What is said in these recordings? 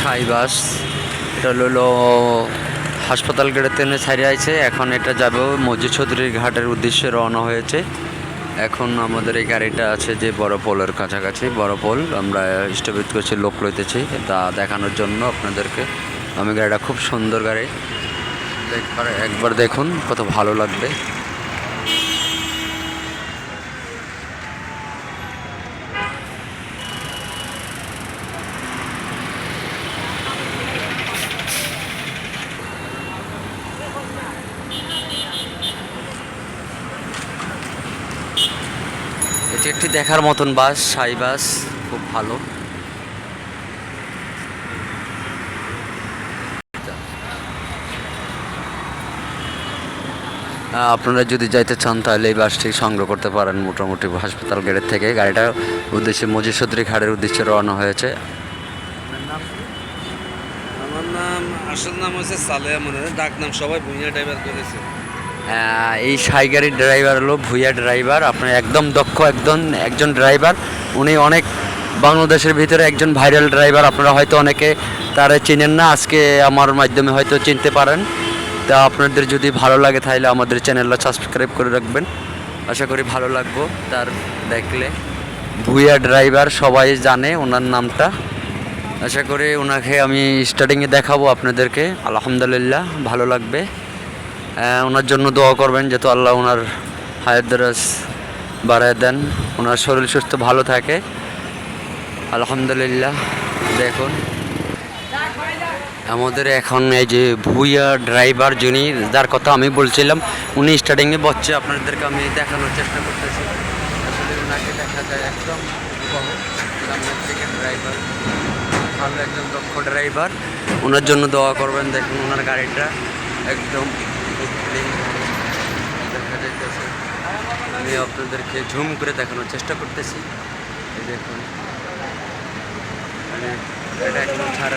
সাই বাস। এটা হলো হাসপাতাল গেটের তেনে ছাড়িয়ে আছে। এখন এটা যাবে মসজিদ চৌধুরীর ঘাটের উদ্দেশ্যে রওনা হয়েছে। এখন আমাদের এই গাড়িটা আছে যে বড় পোলের কাছাকাছি, বড় পোল আমরা স্টপেজ করছি, লোক লইতেছি তা দেখানোর জন্য আপনাদেরকে। আমি গাড়িটা খুব সুন্দর গাড়ি, একবার দেখুন কত ভালো লাগবে। এটি একটি দেখার মতন বাস, সাই বাস, খুব ভালো। আপনারা যদি যাইতে চান তাহলে এই বাসটি সংগ্রহ করতে পারেন মোটামুটি হাসপাতাল গেটের থেকে। গাড়িটা উদ্দেশ্যে মসজিদ চৌধুরী ঘাটের উদ্দেশ্যে রওনা হয়েছে। আমার নাম আসল নাম হচ্ছে সালেহ, মনে হয় ডাক নাম সবাই ভুঁইয়া ড্রাইভার করেছে। এই সাই গাড়ির ড্রাইভার হলো ভুইয়া ড্রাইভার। আপনার একদম দক্ষ একজন ড্রাইভার। উনি অনেক বাংলাদেশের ভিতরে একজন ভাইরাল ড্রাইভার। আপনারা হয়তো অনেকে তারা চিনেন না, আজকে আমার মাধ্যমে হয়তো চিনতে পারেন। তা আপনাদের যদি ভালো লাগে তাহলে আমাদের চ্যানেলটা সাবস্ক্রাইব করে রাখবেন, আশা করি ভালো লাগবো তার দেখলে। ভুইয়া ড্রাইভার সবাই জানে ওনার নামটা। আশা করি ওনাকে আমি স্টার্টিংয়ে দেখাবো আপনাদেরকে। আলহামদুলিল্লাহ ভালো লাগবে। ওনার জন্য দোয়া করবেন যেহেতু আল্লাহ ওনার হায়াত দরাজ বাড়ায় দেন, ওনার শরীর সুস্থ ভালো থাকে। আলহামদুলিল্লাহ। দেখুন আমাদের এখন এই যে ভুইয়া ড্রাইভার যিনি, যার কথা আমি বলছিলাম, উনি স্টার্টিংয়ে বসছে। আপনাদেরকে আমি দেখানোর চেষ্টা করতেছি। আসলে ওনাকে দেখা যায় একদম সামনের থেকে ড্রাইভার, ভালো একজন দক্ষ ড্রাইভার। ওনার জন্য দোয়া করবেন। দেখুন ওনার গাড়িটা একদম দেখা যাইতেছে। আমি আপনাদেরকে ঝুম করে দেখানোর চেষ্টা করতেছি। এই দেখুন মানে এটা এখন ছাড়ে।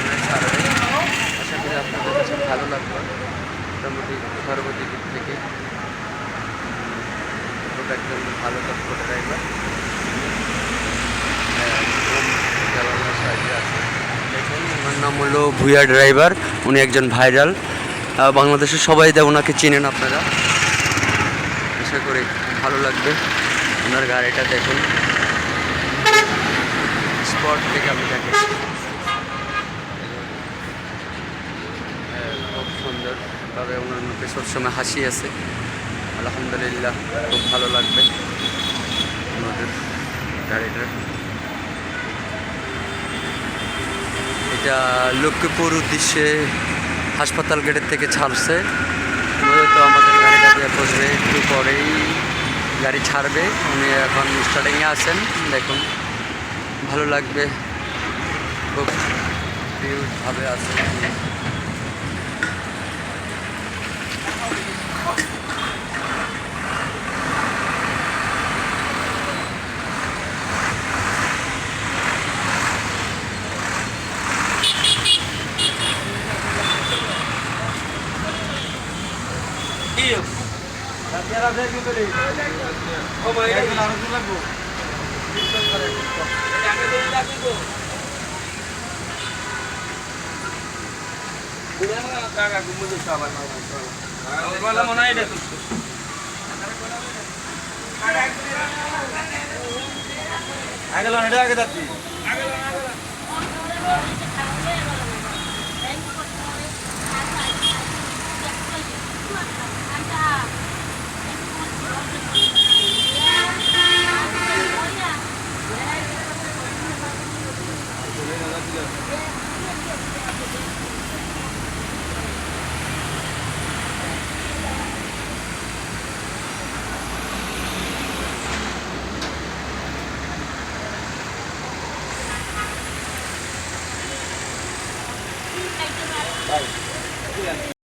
আশা করি আপনাদের কাছে ভালো লাগবে। মোটামুটি সর্বদিক থেকে ওটা একজন ভালো দক্ষ ড্রাইভার। দেখুন ওনার নাম হলো ভুইয়া ড্রাইভার। উনি একজন ভাইরাল, বাংলাদেশের সবাই ওনাকে চিনেন আপনারা। আশা করি ভালো লাগবে। ওনার গাড়িটা দেখুন, স্পট থেকে আমি দেখি খুব সুন্দর তবে ওনার মুখে সবসময় হাসি আছে। আলহামদুলিল্লাহ খুব ভালো লাগবে ওনাদের গাড়িটা। এটা লক্ষ্মীপুর উদ্দেশ্যে হাসপাতাল গেটের থেকে ছাড়ছে। মূলত আমাদের গাড়িটা দিয়ে বসবে, একটু পরেই গাড়ি ছাড়বে। উনি এখন স্টার্টিংয়ে আছেন। দেখুন ভালো লাগবে, খুব ভিউভাবে আছে। আগে